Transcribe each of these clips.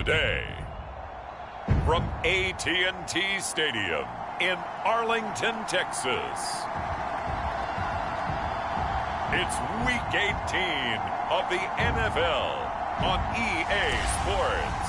Today, from AT&T Stadium in Arlington, Texas, it's Week 18 of the NFL on EA Sports.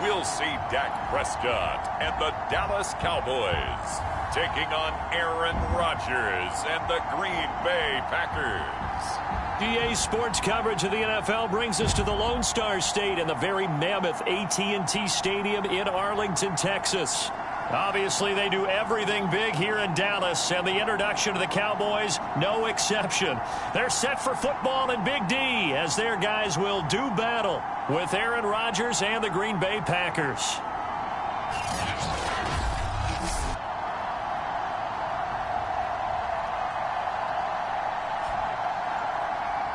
We'll see Dak Prescott and the Dallas Cowboys taking on Aaron Rodgers and the Green Bay Packers. EA Sports coverage of the NFL brings us to the Lone Star State and the very mammoth AT&T Stadium in Arlington, Texas. Obviously, they do everything big here in Dallas, and the introduction of the Cowboys, no exception. They're set for football in Big D, as their guys will do battle with Aaron Rodgers and the Green Bay Packers.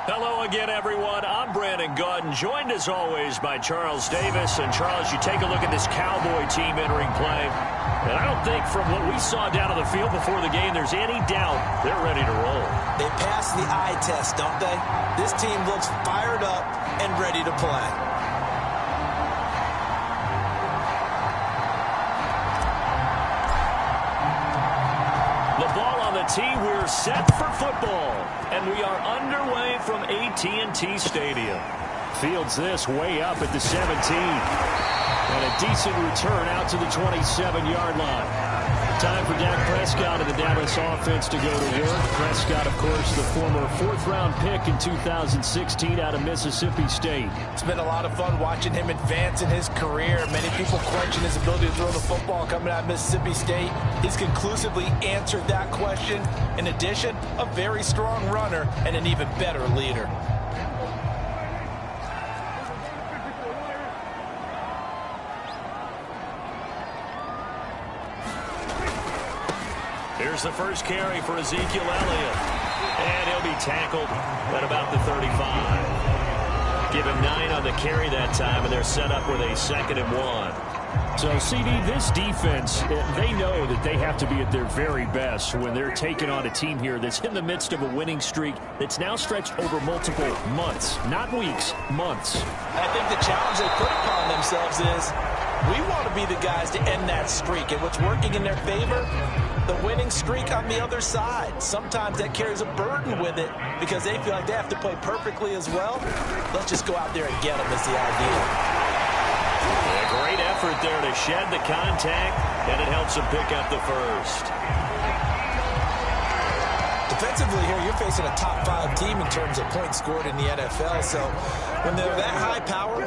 Hello again, everyone. I'm Brandon Gaudin, joined as always by Charles Davis. And Charles, you take a look at this Cowboy team entering play, and I don't think from what we saw down on the field before the game there's any doubt they're ready to roll. They passed the eye test, don't they? This team looks fired up and ready to play. The ball on the tee, we're set for football. And we are underway from AT&T Stadium. Fields this way up at the 17. And a decent return out to the 27-yard line. Time for Dak Prescott and the Dallas offense to go to work. Prescott, of course, the former fourth-round pick in 2016 out of Mississippi State. It's been a lot of fun watching him advance in his career. Many people question his ability to throw the football coming out of Mississippi State. He's conclusively answered that question. In addition, a very strong runner and an even better leader. Here's the first carry for Ezekiel Elliott. And he'll be tackled at about the 35. Give him 9 on the carry that time, and they're set up with a 2nd and 1. So, CD, this defense, they know that they have to be at their very best when they're taking on a team here that's in the midst of a winning streak that's now stretched over multiple months, not weeks, months. I think the challenge they put upon themselves is we want to be the guys to end that streak. And what's working in their favor? The winning streak on the other side. Sometimes that carries a burden with it because they feel like they have to play perfectly as well. Let's just go out there and get them is the idea. A great effort there to shed the contact, and it helps them pick up the first. Defensively here, you're facing a top-5 team in terms of points scored in the NFL. So when they're that high power,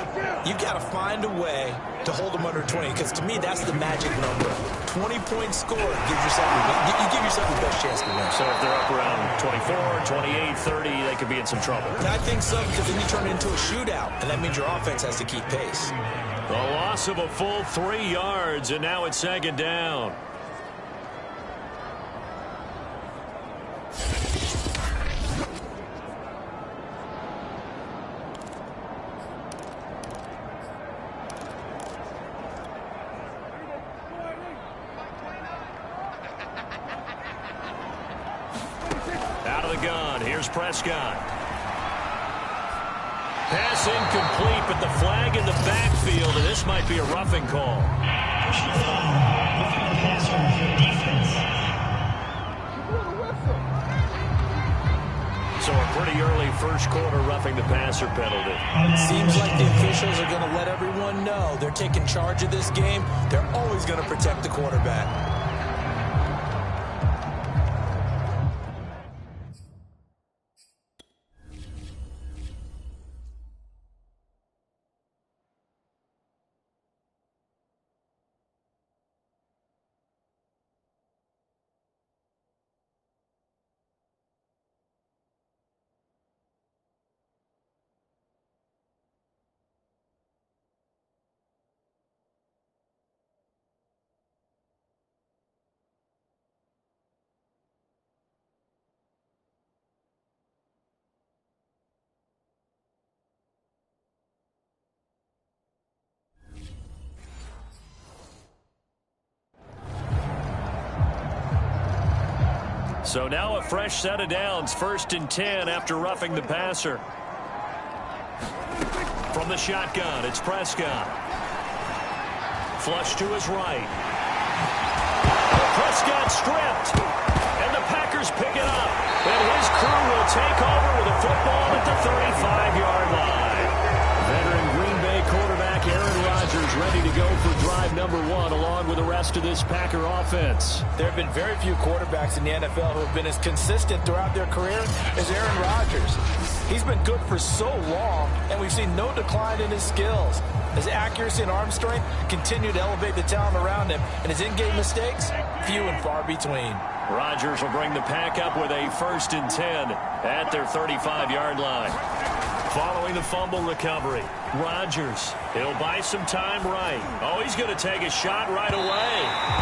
you've got to find a way to hold them under 20. Because to me, that's the magic number. 20 points scored. You give yourself the best chance to win. So if they're up around 24, 28, 30, they could be in some trouble. I think so, because then you turn it into a shootout, and that means your offense has to keep pace. A loss of a full 3 yards, and now it's 2nd down. Out of the gun, here's Prescott. Pass incomplete, but the flag in the backfield, and this might be a roughing call. So a pretty early first quarter roughing the passer penalty. Seems like the officials are going to let everyone know they're taking charge of this game. They're always going to protect the quarterback. So now a fresh set of downs, 1st and 10 after roughing the passer. From the shotgun, it's Prescott. Flush to his right. Prescott stripped. And the Packers pick it up. And his crew will take over with a football at the 35-yard line. Veteran Green Bay quarterback Aaron Rodgers ready to go for drive number 1 along with the rest of this Packer offense. There have been very few quarterbacks in the NFL who have been as consistent throughout their career as Aaron Rodgers. He's been good for so long, and we've seen no decline in his skills. His accuracy and arm strength continue to elevate the talent around him, and his in-game mistakes, few and far between. Rodgers will bring the Pack up with a 1st and 10 at their 35-yard line. Following the fumble recovery, Rodgers, he'll buy some time right. Oh, he's going to take a shot right away.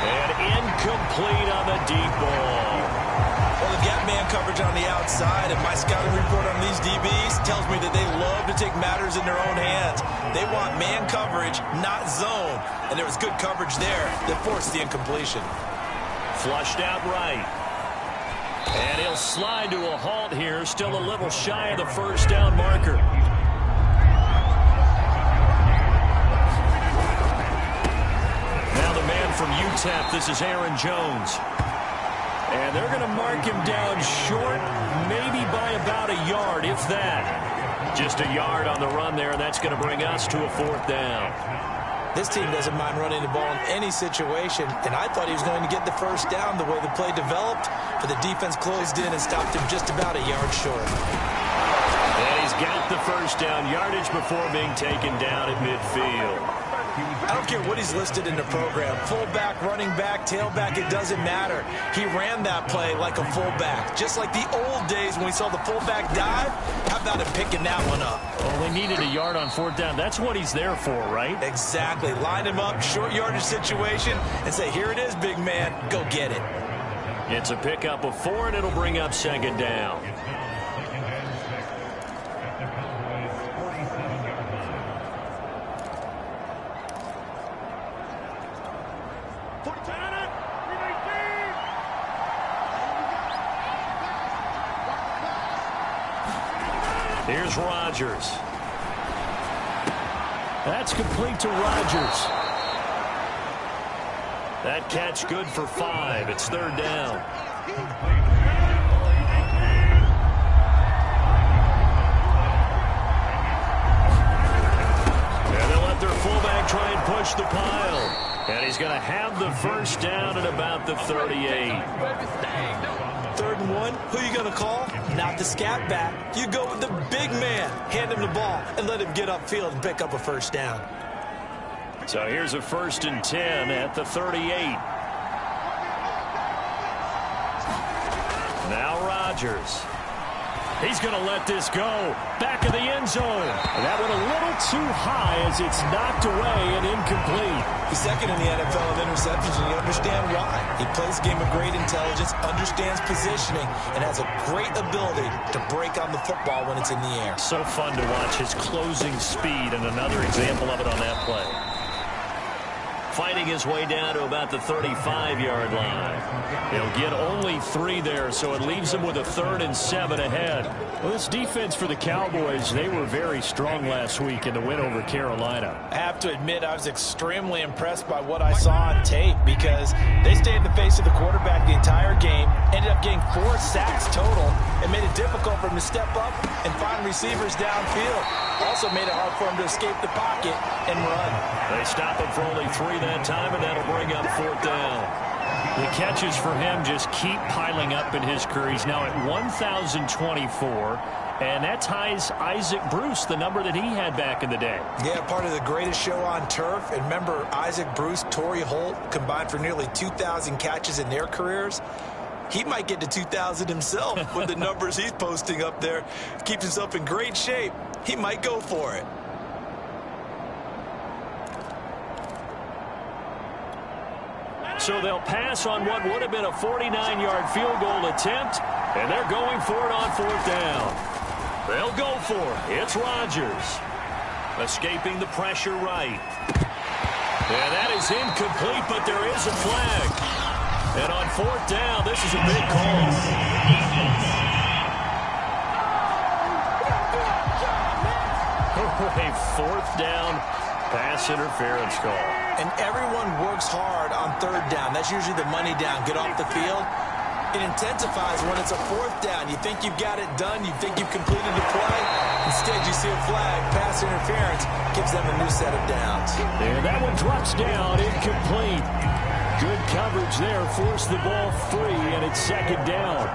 And incomplete on the deep ball. Well, the gap man coverage on the outside, and my scouting report on these DBs tells me that they love to take matters in their own hands. They want man coverage, not zone. And there was good coverage there that forced the incompletion. Flushed out right. And he'll slide to a halt here, still a little shy of the 1st down marker. Now the man from UTEP, this is Aaron Jones. And they're going to mark him down short, maybe by about a yard, if that. Just a yard on the run there, and that's going to bring us to a 4th down. This team doesn't mind running the ball in any situation, and I thought he was going to get the 1st down the way the play developed, but the defense closed in and stopped him just about a yard short. And he's got the 1st down yardage before being taken down at midfield. I don't care what he's listed in the program. Fullback, running back, tailback, it doesn't matter. He ran that play like a fullback. Just like the old days when we saw the fullback dive. How about him picking that one up? Well, they needed a yard on 4th down. That's what he's there for, right? Exactly. Line him up, short yardage situation, and say, here it is, big man. Go get it. It's a pickup of 4, and it'll bring up 2nd down. Here's Rodgers. That's complete to Rodgers. That catch good for 5. It's 3rd down. And they'll let their fullback try and push the pile. And he's going to have the 1st down at about the 38. 3rd and 1, who are you going to call? Not the scat back. You go with the big man. Hand him the ball and let him get upfield and pick up a 1st down. So here's a 1st and 10 at the 38. Now Rodgers. He's going to let this go. Back of the end zone. And that went a little too high as it's knocked away and incomplete. He's 2nd in the NFL in interceptions, and you understand why. He plays a game of great intelligence, understands positioning, and has a great ability to break on the football when it's in the air. So fun to watch his closing speed, and another example of it on that play. Fighting his way down to about the 35-yard line. He'll get only 3 there, so it leaves him with a 3rd and 7 ahead. Well, this defense for the Cowboys, they were very strong last week in the win over Carolina. I have to admit, I was extremely impressed by what I saw on tape because they stayed in the face of the quarterback the entire game, ended up getting 4 sacks total, and made it difficult for him to step up and find receivers downfield. Also made it hard for him to escape the pocket and run. They stop him for only 3 that time, and that'll bring up 4th down. The catches for him just keep piling up in his career. He's now at 1,024, and that ties Isaac Bruce, the number that he had back in the day. Yeah, part of the greatest show on turf. And remember, Isaac Bruce, Torrey Holt combined for nearly 2,000 catches in their careers. He might get to 2,000 himself with the numbers he's posting up there. Keeps himself in great shape. He might go for it. So they'll pass on what would have been a 49-yard field goal attempt, and they're going for it on 4th down. They'll go for it. It's Rodgers. Escaping the pressure right. And that is incomplete, but there is a flag. And on fourth down, this is a big call. A fourth down pass interference call. And everyone works hard on third down. That's usually the money down. Get off the field. It intensifies when it's a fourth down. You think you've got it done. You think you've completed the play. Instead, you see a flag. Pass interference gives them a new set of downs. And that one drops down, incomplete. Good coverage there. Forced the ball free, and it's second down.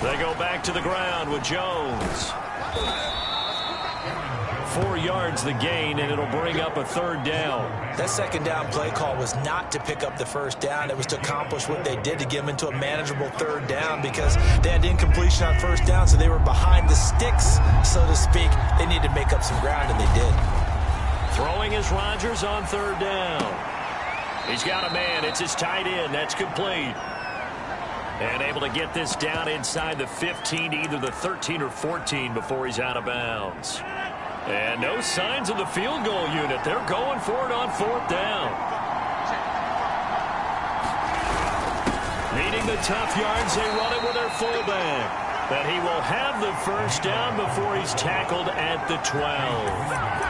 They go back to the ground with Jones. 4 yards the gain, and it'll bring up a third down. That second down play call was not to pick up the first down. It was to accomplish what they did, to get them into a manageable third down, because they had incompletion on first down, so they were behind the sticks, so to speak. They needed to make up some ground, and they did. Throwing is Rodgers on third down. He's got a man. It's his tight end. That's complete. And able to get this down inside the 15, either the 13 or 14 before he's out of bounds. And no signs of the field goal unit. They're going for it on fourth down. Needing the tough yards, they run it with their fullback. But he will have the first down before he's tackled at the 12.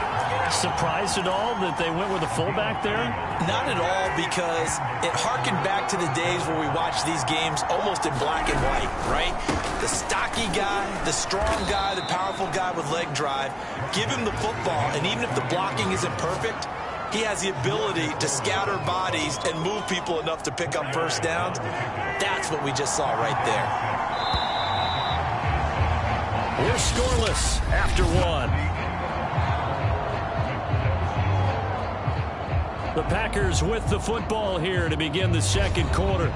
Surprised at all that they went with a fullback there? Not at all, because it harkened back to the days where we watched these games almost in black and white, right? The stocky guy, the strong guy, the powerful guy with leg drive. Give him the football, and even if the blocking isn't perfect, he has the ability to scatter bodies and move people enough to pick up first downs. That's what we just saw right there. We're scoreless after one. The Packers with the football here to begin the second quarter,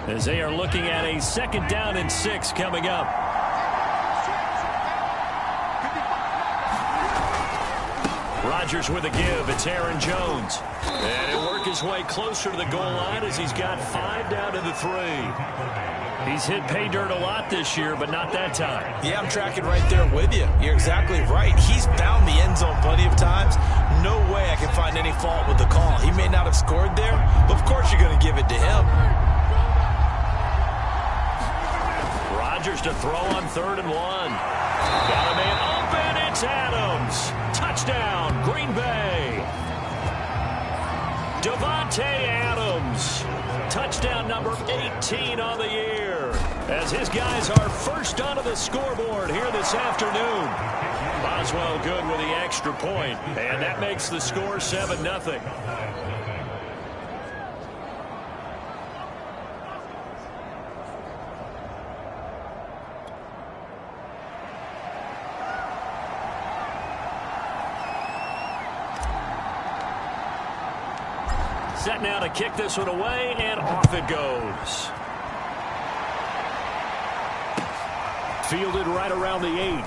as they are looking at a second down and 6 coming up. Rodgers with a give. It's Aaron Jones. And he'll work his way closer to the goal line as he's got 5 down to the 3. He's hit pay dirt a lot this year, but not that time. Yeah, I'm tracking right there with you. You're exactly right. He's found the end zone plenty of times. No way I can find any fault with the call. He may not have scored there, but of course you're going to give it to him. Rodgers to throw on 3rd and 1. Got a man open. It's Adams. Touchdown, Green Bay. Devontae Adams. Touchdown number 18 on the year, as his guys are first onto the scoreboard here this afternoon. Boswell good with the extra point, and that makes the score 7-0. Set now to kick this one away, and off it goes. Fielded right around the 8.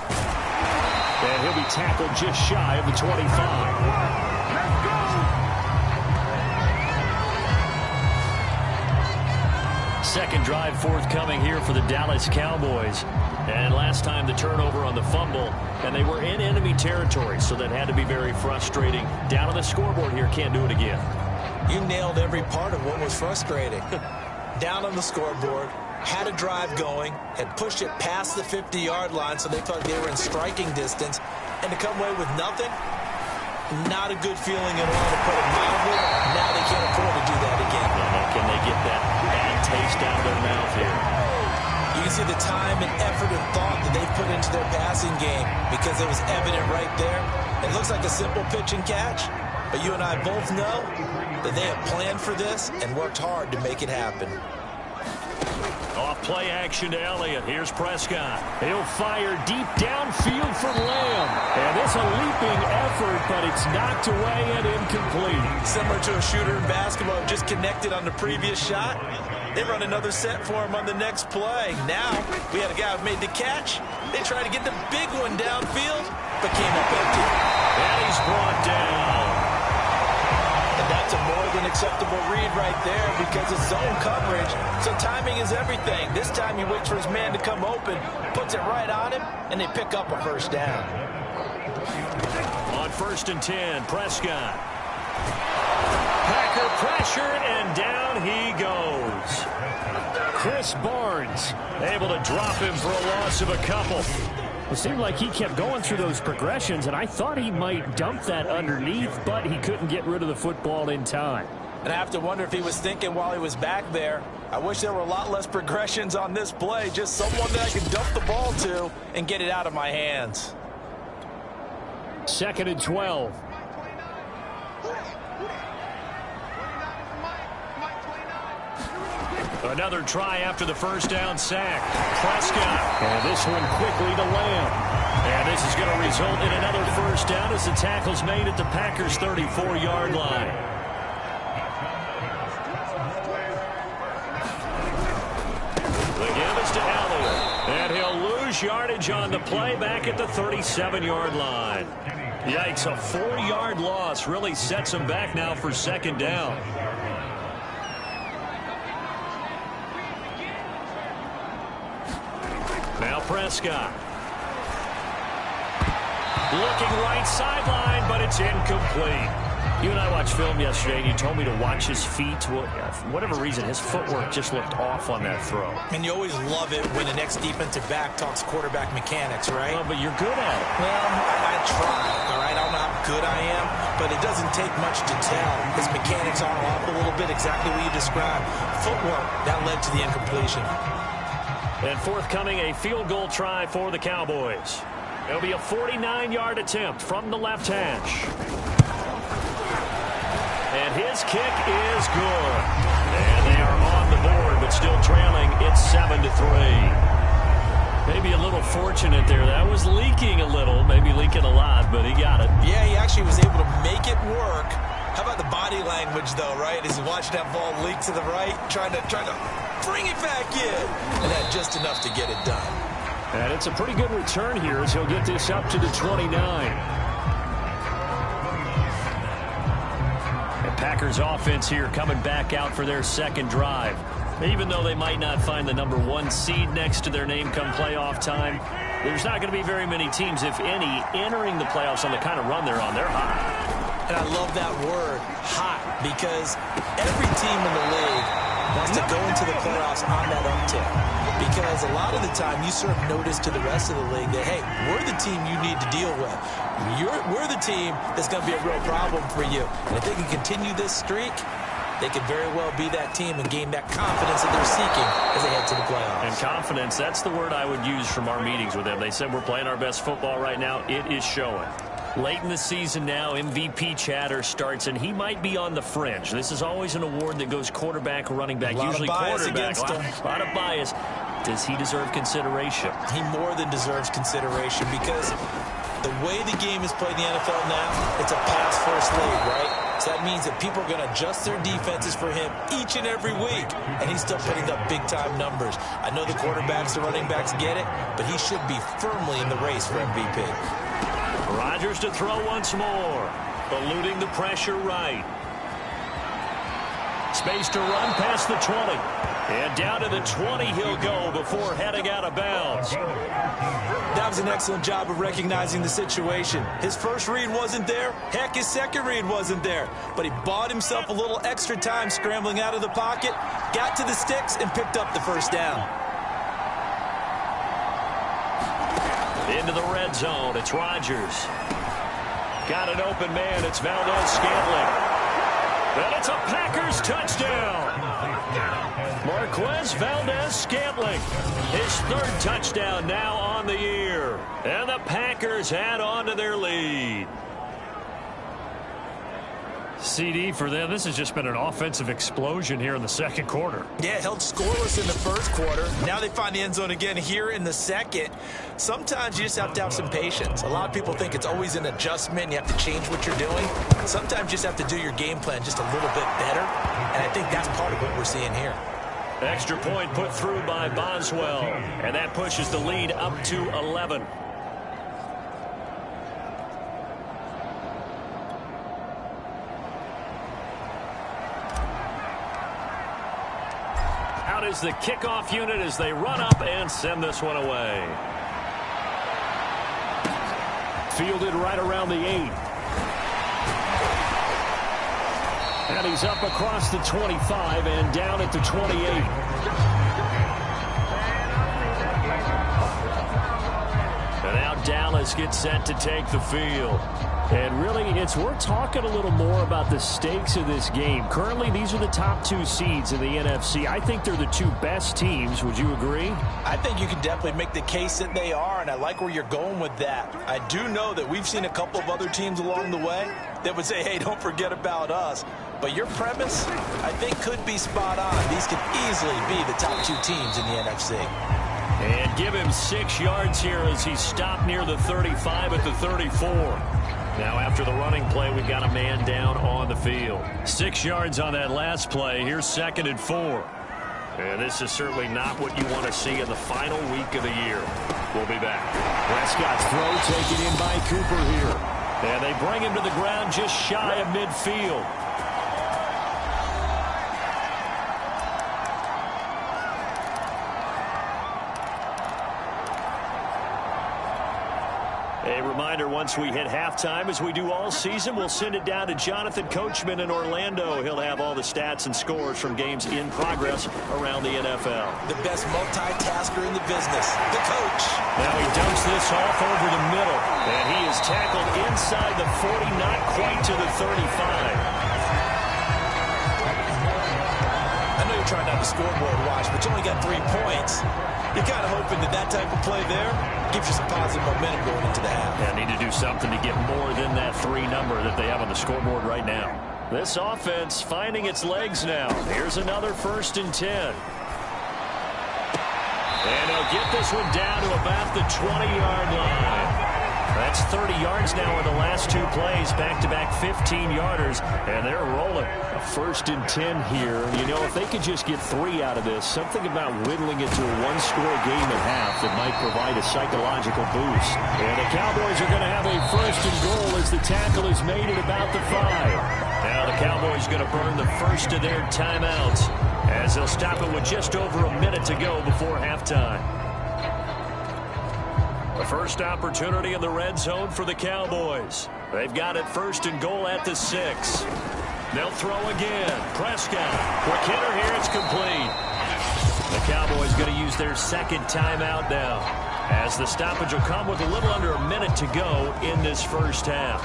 And he'll be tackled just shy of the 25. Second drive forthcoming here for the Dallas Cowboys. And last time the turnover on the fumble, and they were in enemy territory, so that had to be very frustrating. Down on the scoreboard here, can't do it again. You nailed every part of what was frustrating. Down on the scoreboard, had a drive going, had pushed it past the 50-yard line, so they thought they were in striking distance, and to come away with nothing, not a good feeling at all, to put it mildly. Now they can't afford to do that again. Can they get that bad taste out of their mouth here? You can see the time and effort and thought that they've put into their passing game, because it was evident right there. It looks like a simple pitch and catch, but you and I both know that they have planned for this and worked hard to make it happen. Off play action to Elliott. Here's Prescott. He'll fire deep downfield for Lamb. And it's a leaping effort, but it's knocked away and incomplete. Similar to a shooter in basketball, just connected on the previous shot. They run another set for him on the next play. Now, we had a guy who made the catch. They tried to get the big one downfield, but came up empty. And he's brought down. And that's a more than acceptable read right there, because it's zone coverage, so timing is everything. This time he waits for his man to come open, puts it right on him, and they pick up a first down. On 1st and 10, Prescott. pressured, and down he goes. Chris Barnes able to drop him for a loss of a couple. It seemed like he kept going through those progressions, and I thought he might dump that underneath, but he couldn't get rid of the football in time. And I have to wonder if he was thinking while he was back there, I wish there were a lot less progressions on this play, just someone that I can dump the ball to and get it out of my hands. 2nd and 12. Another try after the first down sack. Prescott. And this one quickly to Lamb. And this is going to result in another first down as the tackle's made at the Packers' 34-yard line. The give is to Elliott. And he'll lose yardage on the play back at the 37-yard line. Yikes, a 4-yard loss really sets him back now for 2nd down. Now Prescott. Looking right sideline, but it's incomplete. You and I watched film yesterday, and you told me to watch his feet. Well, for whatever reason, his footwork just looked off on that throw. And you always love it when the next defensive back talks quarterback mechanics, right? Well, but you're good at it. Well, I try, all right? I don't know how good I am, but it doesn't take much to tell. His mechanics are off a little bit, exactly what you described. Footwork, that led to the incompletion. And forthcoming, a field goal try for the Cowboys. It'll be a 49-yard attempt from the left hash. And his kick is good. And they are on the board, but still trailing. It's 7-3. Maybe a little fortunate there. That was leaking a little, maybe leaking a lot, but he got it. Yeah, he actually was able to make it work. How about the body language, though, right? As you watch that ball leak to the right, trying to bring it back in. And had just enough to get it done. And it's a pretty good return here as he'll get this up to the 29. And Packers offense here coming back out for their 2nd drive. Even though they might not find the number 1 seed next to their name come playoff time, there's not going to be very many teams, if any, entering the playoffs on the kind of run they're on. They're hot. And I love that word, hot, because every team in the league wants to go into the playoffs on that uptick. Because a lot of the time you serve notice to the rest of the league that, hey, we're the team you need to deal with. We're the team that's going to be a real problem for you. And if they can continue this streak, they could very well be that team and gain that confidence that they're seeking as they head to the playoffs. And confidence, that's the word I would use from our meetings with them. They said we're playing our best football right now. It is showing. Late in the season now, MVP chatter starts, and he might be on the fringe. This is always an award that goes quarterback, running back, usually quarterback. A lot of bias. Does he deserve consideration? He more than deserves consideration because the way the game is played in the NFL now, it's a pass-first league, right? So that means that people are going to adjust their defenses for him each and every week, and he's still putting up big-time numbers. I know the quarterbacks, the running backs get it, but he should be firmly in the race for MVP. Rodgers to throw once more, eluding the pressure right. Space to run past the 20. And down to the 20 he'll go before heading out of bounds. That was an excellent job of recognizing the situation. His first read wasn't there. Heck, his second read wasn't there. But he bought himself a little extra time scrambling out of the pocket, got to the sticks, and picked up the first down. Into the red zone, it's Rodgers. Got an open man, it's Valdez-Scantling. And it's a Packers touchdown. Marquez Valdez-Scantling, his 3rd touchdown now on the year. And the Packers add on to their lead. CD for them. This has just been an offensive explosion here in the 2nd quarter. Yeah, held scoreless in the 1st quarter. Now they find the end zone again here in the 2nd. Sometimes you just have to have some patience. A lot of people think it's always an adjustment. You have to change what you're doing. Sometimes you just have to do your game plan just a little bit better. And I think that's part of what we're seeing here. Extra point put through by Boswell. And that pushes the lead up to 11. Out is the kickoff unit as they run up and send this one away. Fielded right around the 8. And he's up across the 25 and down at the 28. And now Dallas gets set to take the field. And really, it's worth talking a little more about the stakes of this game. Currently, these are the top two seeds in the NFC. I think they're the two best teams. Would you agree? I think you can definitely make the case that they are, and I like where you're going with that. I do know that we've seen a couple of other teams along the way that would say, hey, don't forget about us. But your premise, I think, could be spot on. These could easily be the top two teams in the NFC. And give him 6 yards here as he stopped near the 35 at the 34. Now after the running play, we've got a man down on the field. 6 yards on that last play. Here's 2nd and 4. And this is certainly not what you want to see in the final week of the year. We'll be back. Prescott's throw taken in by Cooper here. And they bring him to the ground just shy of midfield. A reminder, once we hit halftime, as we do all season, we'll send it down to Jonathan Coachman in Orlando. He'll have all the stats and scores from games in progress around the NFL. The best multitasker in the business, the coach. Now he dumps this off over the middle, and he is tackled inside the 40, not quite to the 35. I know you're trying not to scoreboard watch, but you only got 3 points. You're kind of hoping that that type of play there gives you some positive momentum going into the half. Yeah, need to do something to get more than that 3 number that they have on the scoreboard right now. This offense finding its legs now. Here's another 1st and 10. And he'll get this one down to about the 20-yard line. That's 30 yards now in the last 2 plays, back-to-back 15-yarders, and they're rolling. A 1st and 10 here. You know, if they could just get 3 out of this, something about whittling it to a 1-score game at half that might provide a psychological boost. And the Cowboys are going to have a 1st and goal as the tackle is made at about the 5. Now the Cowboys going to burn the first of their timeouts as they'll stop it with just over a minute to go before halftime. The first opportunity in the red zone for the Cowboys. They've got it 1st and goal at the 6. They'll throw again. Prescott. Quick hitter here. It's complete. The Cowboys going to use their 2nd timeout now, as the stoppage will come with a little under a minute to go in this first half.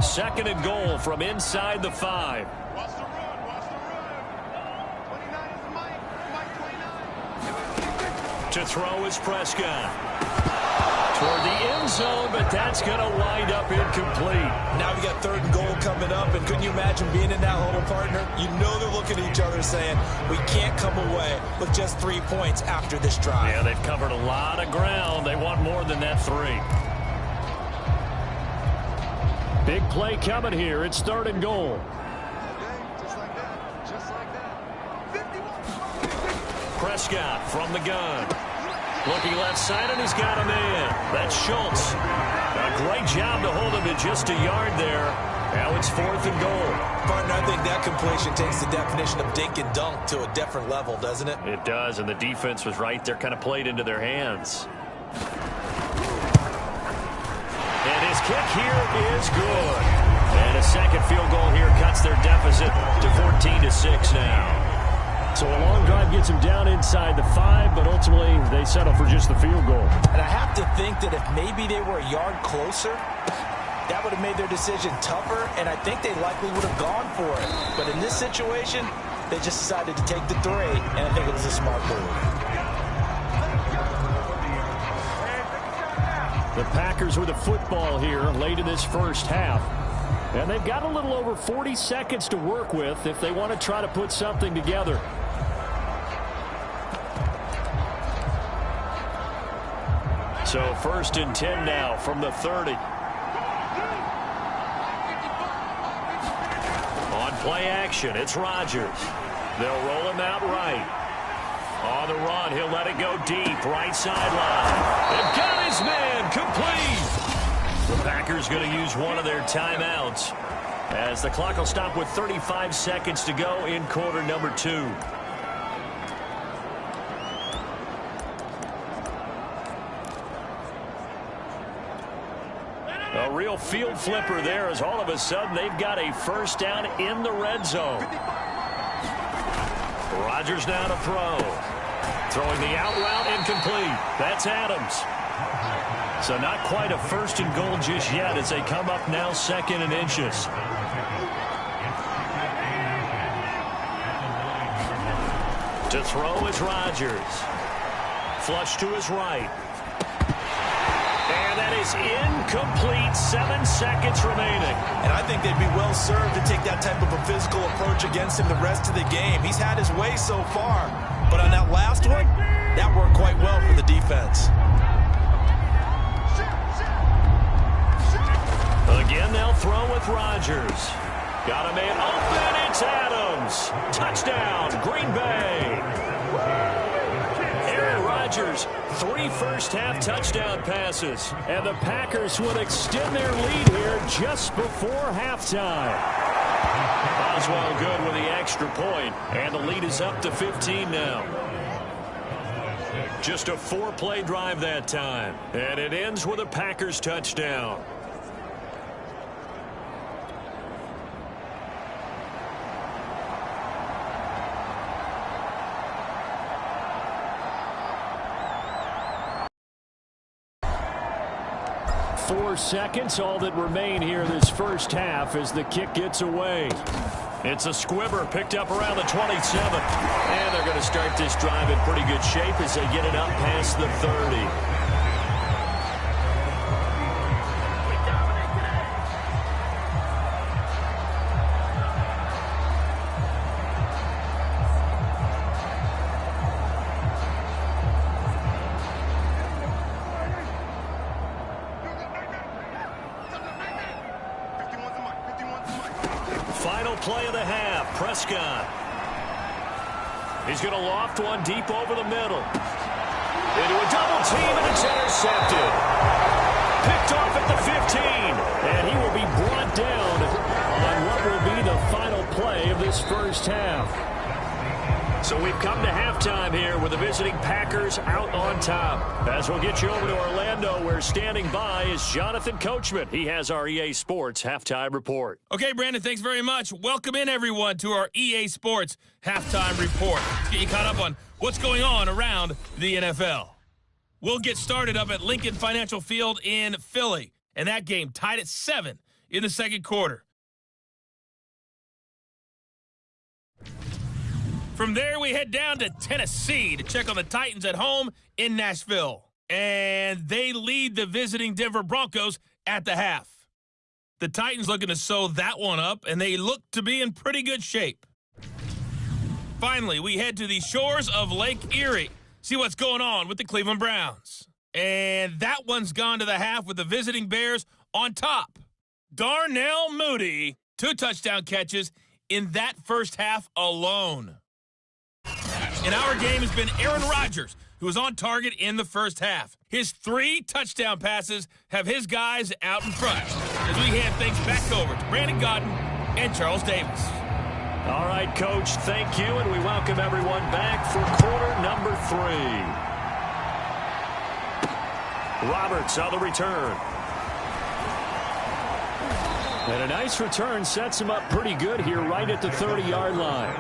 Second and goal from inside the 5. To throw is Prescott. Toward the end zone, but that's going to wind up incomplete. Now we got 3rd and goal coming up, and couldn't you imagine being in that huddle, partner? You know they're looking at each other saying, we can't come away with just 3 points after this drive. Yeah, they've covered a lot of ground. They want more than that 3. Big play coming here. It's 3rd and goal. Prescott from the gun. Looking left side, and he's got a man. That's Schultz. A great job to hold him to just a yard there. Now it's 4th and goal. Partner, I think that completion takes the definition of dink and dunk to a different level, doesn't it? It does, and the defense was right there, kind of played into their hands. And his kick here is good. And a 2nd field goal here cuts their deficit to 14-6 now. So a long drive gets him down inside the 5, but ultimately they settle for just the field goal. And I have to think that if maybe they were a yard closer, that would have made their decision tougher, and I think they likely would have gone for it. But in this situation, they just decided to take the 3, and I think it was a smart move. The Packers with the football here late in this first half. And they've got a little over 40 seconds to work with if they want to try to put something together. So 1st and 10 now from the 30. On play action, it's Rodgers. They'll roll him out right. On the run, he'll let it go deep, right sideline. They've got his man, complete. The Packers going to use one of their timeouts, as the clock will stop with 35 seconds to go in quarter number 2. real field flipper there as all of a sudden they've got a first down in the red zone. Rodgers now to throw. Throwing the out route incomplete. That's Adams. So not quite a first and goal just yet as they come up now second and inches. To throw is Rodgers. Flush to his right. And that is incomplete. 7 seconds remaining. And I think they'd be well served to take that type of a physical approach against him the rest of the game. He's had his way so far. But on that last one, that worked quite well for the defense. Again, they'll throw with Rodgers. Got a man open. It's Adams. Touchdown, Green Bay. Aaron Rodgers, 3 first-half touchdown passes. And the Packers would extend their lead here just before halftime. Oswald good with the extra point, and the lead is up to 15 now. Just a 4-play drive that time, and it ends with a Packers touchdown. Four seconds, all that remain here this first half as the kick gets away. It's a squibber picked up around the 27. And they're going to start this drive in pretty good shape as they get it up past the 30. Final play of the half. Prescott. He's going to loft one deep over the middle. Into a double team, and it's intercepted. Picked off at the 15. And he will be brought down on what will be the final play of this first half. So we've come to halftime here with the visiting Packers out on top. As we'll get you over to Orlando, where standing by is Jonathan Coachman. He has our EA Sports Halftime Report. Okay, Brandon, thanks very much. Welcome in, everyone, to our EA Sports Halftime Report. Get you caught up on what's going on around the NFL. We'll get started up at Lincoln Financial Field in Philly, and that game tied at 7 in the second quarter. From there, we head down to Tennessee to check on the Titans at home in Nashville. And they lead the visiting Denver Broncos at the half. The Titans looking to sew that one up, and they look to be in pretty good shape. Finally, we head to the shores of Lake Erie, see what's going on with the Cleveland Browns. And that one's gone to the half with the visiting Bears on top. Darnell Mooney, 2 touchdown catches in that first half alone. In our game has been Aaron Rodgers, who was on target in the first half. His 3 touchdown passes have his guys out in front. As we hand things back over to Brandon Godden and Charles Davis. All right, Coach, thank you, and we welcome everyone back for quarter number 3. Roberts on the return. And a nice return sets him up pretty good here right at the 30-yard line.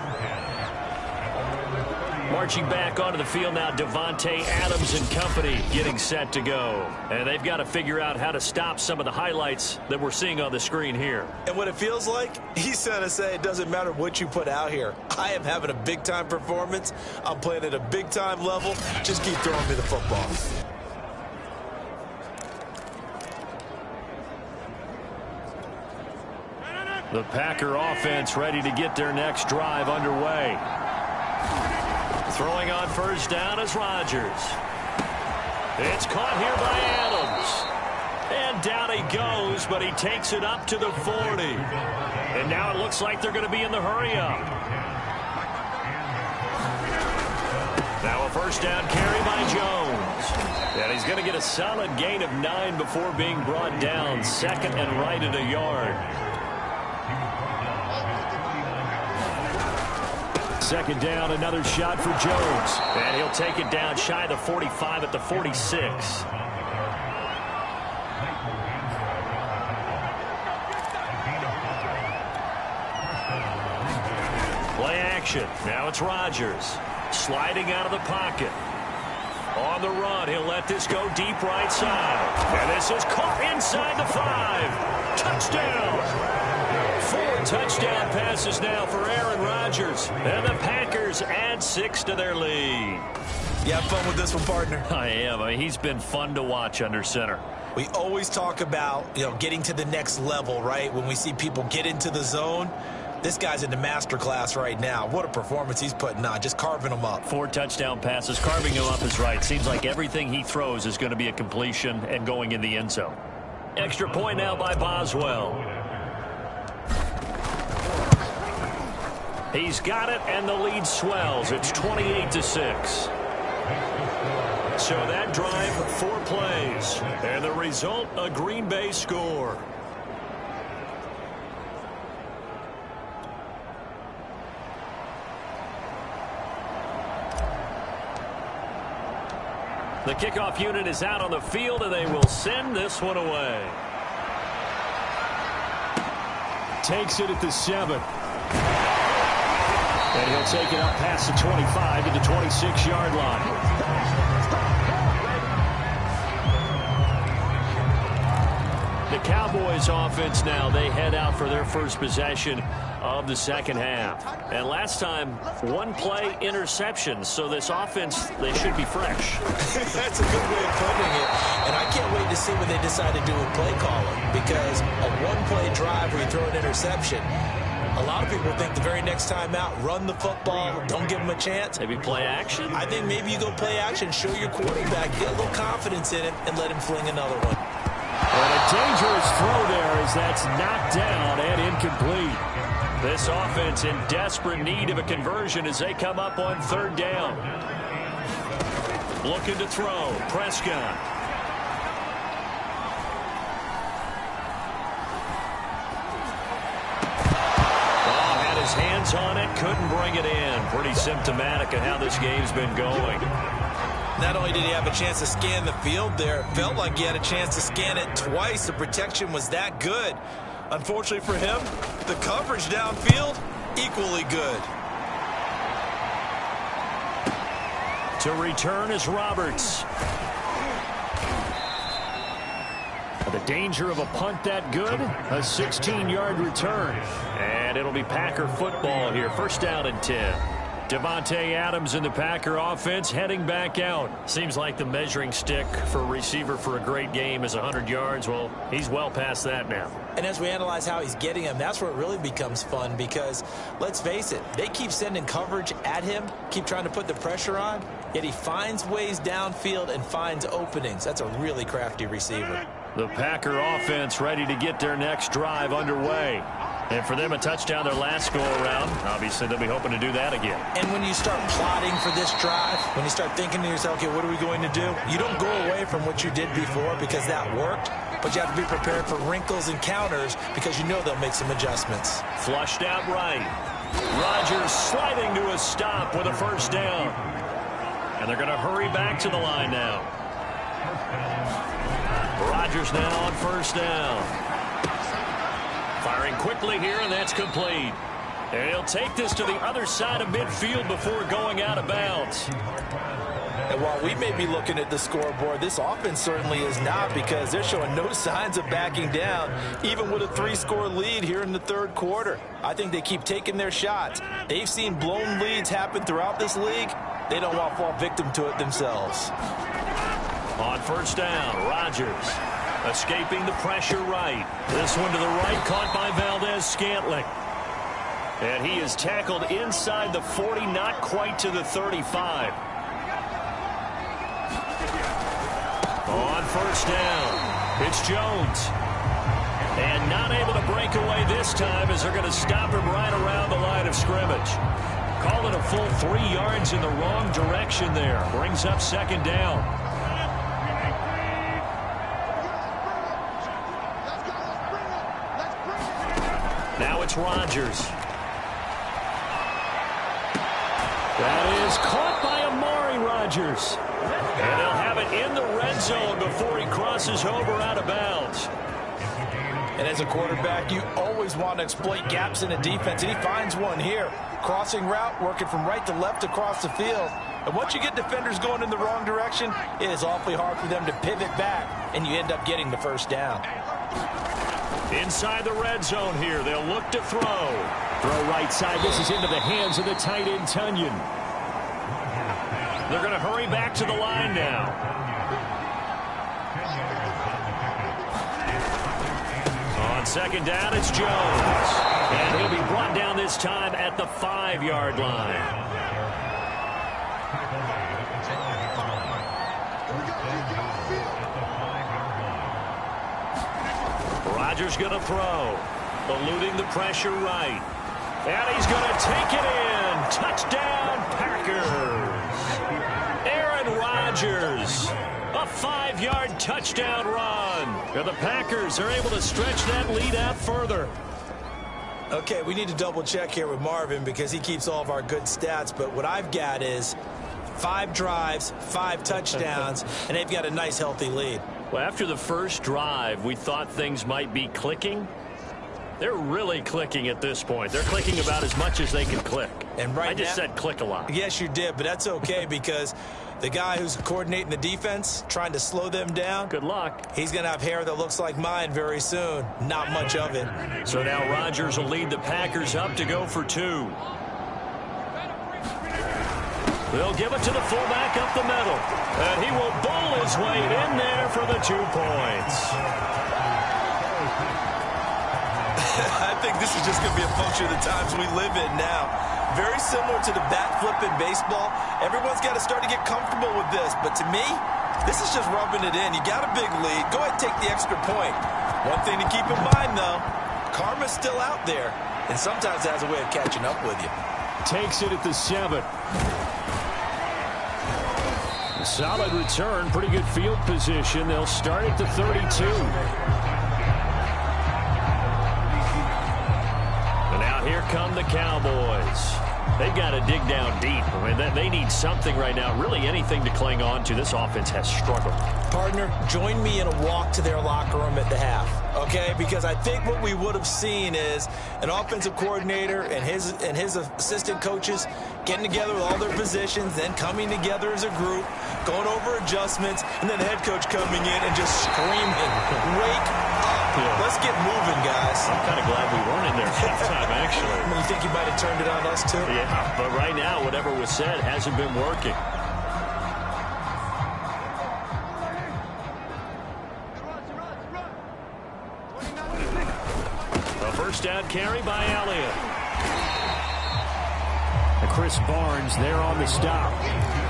Marching back onto the field now, Devontae Adams and company getting set to go. And they've got to figure out how to stop some of the highlights that we're seeing on the screen here. And what it feels like, he's trying to say it doesn't matter what you put out here. I am having a big-time performance. I'm playing at a big-time level. Just keep throwing me the football. The Packer offense ready to get their next drive underway. Throwing on first down is Rodgers. It's caught here by Adams. And down he goes, but he takes it up to the 40. And now it looks like they're going to be in the hurry-up. Now a first down carry by Jones. And he's going to get a solid gain of 9 before being brought down. Second and right at a yard. Second down, another shot for Jones. And he'll take it down shy of the 45 at the 46. action. Now it's Rodgers sliding out of the pocket. On the run, he'll let this go deep right side. And this is caught inside the 5. Touchdown! 4 touchdown passes now for Aaron Rodgers. And the Packers add 6 to their lead. You have fun with this one, partner? I am. I mean, he's been fun to watch under center. We always talk about, getting to the next level, right? When we see people get into the zone. This guy's in the master class right now. What a performance he's putting on, just carving them up. 4 touchdown passes. Carving him up is right. Seems like everything he throws is going to be a completion and going in the end zone. Extra point now by Boswell. He's got it, and the lead swells. It's 28-6. So that drive, 4 plays. And the result, a Green Bay score. The kickoff unit is out on the field, and they will send this one away. Takes it at the 7. And he'll take it up past the 25 to the 26-yard line. The Cowboys offense now, they head out for their first possession of the second half. And last time, 1-play interception. So this offense, they should be fresh. That's a good way of putting it. And I can't wait to see what they decide to do with play calling. Because a 1-play drive where you throw an interception, a lot of people think the very next time out, run the football, don't give them a chance. Maybe play action? I think maybe you go play action, show your quarterback, get a little confidence in him, and let him fling another one. And a dangerous throw there as that's knocked down and incomplete. This offense in desperate need of a conversion as they come up on 3rd down. Looking to throw. Prescott. Had his hands on it, couldn't bring it in. Pretty symptomatic of how this game's been going. Not only did he have a chance to scan the field there, it felt like he had a chance to scan it twice. The protection was that good. Unfortunately for him, the coverage downfield, equally good. To return is Roberts. The danger of a punt that good, a 16-yard return. And it'll be Packer football here. 1st down and 10. Devontae Adams in the Packer offense heading back out. Seems like the measuring stick for a receiver for a great game is 100 yards. Well, he's well past that now. And as we analyze how he's getting them, that's where it really becomes fun because, let's face it, they keep sending coverage at him, keep trying to put the pressure on, yet he finds ways downfield and finds openings. That's a really crafty receiver. The Packer offense ready to get their next drive underway. And for them, a touchdown their last go-around. Obviously, they'll be hoping to do that again. And when you start plotting for this drive, when you start thinking to yourself, okay, what are we going to do? You don't go away from what you did before because that worked, but you have to be prepared for wrinkles and counters because you know they'll make some adjustments. Flushed out right. Rodgers sliding to a stop with a 1st down. And they're going to hurry back to the line now. Rodgers now on 1st down. Firing quickly here, and that's complete. And he'll take this to the other side of midfield before going out of bounds. And while we may be looking at the scoreboard, this offense certainly is not because they're showing no signs of backing down, even with a 3-score lead here in the 3rd quarter. I think they keep taking their shots. They've seen blown leads happen throughout this league. They don't want to fall victim to it themselves. On 1st down, Rodgers escaping the pressure right. This one to the right, caught by Valdez-Scantling. And he is tackled inside the 40, not quite to the 35. On 1st down, it's Jones. And not able to break away this time as they're going to stop him right around the line of scrimmage. Call it a full 3 yards in the wrong direction there. Brings up 2nd down. Now it's Rodgers. That is caught by Amari Rodgers. And they'll have it in the red zone before he crosses over out of bounds. And as a quarterback, you always want to exploit gaps in a defense, and he finds one here. Crossing route, working from right to left across the field. And once you get defenders going in the wrong direction, it is awfully hard for them to pivot back, and you end up getting the first down. Inside the red zone here, they'll look to throw. Throw right side. This is into the hands of the tight end, Tunyon. They're going to hurry back to the line now. On second down, it's Jones. And he'll be brought down this time at the 5-yard line. Rodgers going to throw. Eluding the pressure right. And he's going to take it in. Touchdown, Packers. Aaron Rodgers. A 5-yard touchdown run. And the Packers are able to stretch that lead out further. Okay, we need to double check here with Marvin because he keeps all of our good stats. But what I've got is 5 drives, 5 touchdowns, and they've got a nice, healthy lead. Well, after the first drive, we thought things might be clicking. They're really clicking at this point. They're clicking about as much as they can click. And right I just said click a lot. Yes, you did, but that's okay because the guy who's coordinating the defense, trying to slow them down. Good luck. He's going to have hair that looks like mine very soon. Not much of it. So now Rodgers will lead the Packers up to go for 2. They'll give it to the fullback up the middle. And he will bowl his way in there for the 2 points. I think this is just going to be a function of the times we live in now. Very similar to the bat flip in baseball. Everyone's got to start to get comfortable with this. But to me, this is just rubbing it in. You got a big lead. Go ahead and take the extra point. One thing to keep in mind, though, karma's still out there. And sometimes it has a way of catching up with you. Takes it at the 7. Solid return. Pretty good field position. They'll start at the 32. Here come the Cowboys. They've got to dig down deep. I mean, they need something right now, really anything to cling on to. This offense has struggled. Partner, join me in a walk to their locker room at the half, okay? Because I think what we would have seen is an offensive coordinator and his assistant coaches getting together with all their positions, then coming together as a group, going over adjustments, and then the head coach coming in and just screaming, wake up. Yeah. Let's get moving, guys. I'm kind of glad we weren't in there halftime, actually. You think you might have turned it on us, too? Yeah, but right now, whatever was said hasn't been working. A first down carry by Elliott. Chris Barnes there on the stop.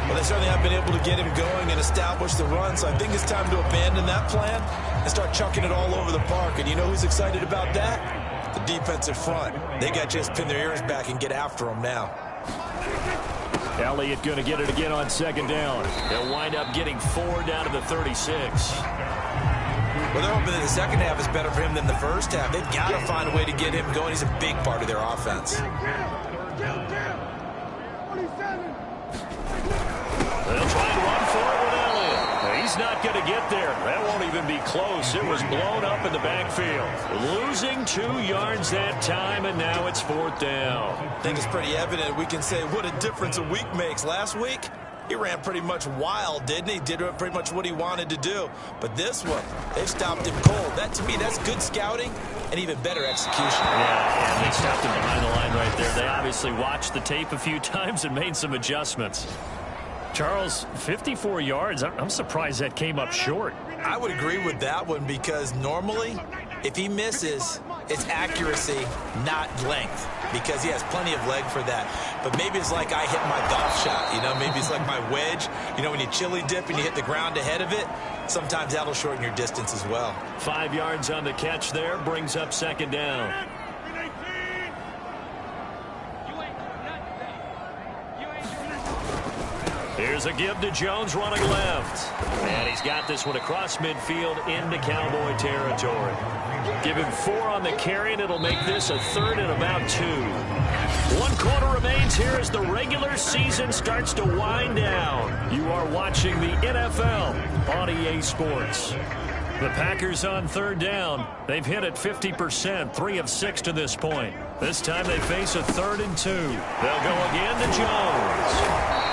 Well, they certainly have been able to get him going and establish the run, so I think it's time to abandon that plan and start chucking it all over the park. And you know who's excited about that? The defensive front. They got to just pin their ears back and get after them now. Elliott going to get it again on second down. They'll wind up getting 4 down to the 36. Well, they're hoping that the second half is better for him than the first half. They've got to find a way to get him going. He's a big part of their offense. They'll try and run for it with Elliott. He's not going to get there. That won't even be close. It was blown up in the backfield. Losing 2 yards that time, and now it's 4th down. I think it's pretty evident. We can say what a difference a week makes. Last week, he ran pretty much wild, didn't he? Did pretty much what he wanted to do. But this one, they've stopped him cold. That, to me, that's good scouting and even better execution. Yeah, and they stopped him behind the line right there. They obviously watched the tape a few times and made some adjustments. Charles, 54 yards. I'm surprised that came up short. I would agree with that one because normally, if he misses, it's accuracy, not length, because he has plenty of leg for that. But maybe it's like I hit my golf shot, you know? Maybe it's like my wedge. You know, when you chili dip and you hit the ground ahead of it, sometimes that'll shorten your distance as well. 5 yards on the catch there, brings up second down. Here's a give to Jones running left. And he's got this one across midfield into Cowboy territory. Give him 4 on the carry, and it'll make this a 3rd and about 2. 1 quarter remains here as the regular season starts to wind down. You are watching the NFL on EA Sports. The Packers on third down. They've hit it 50%, 3 of 6 to this point. This time they face a 3rd and 2. They'll go again to Jones.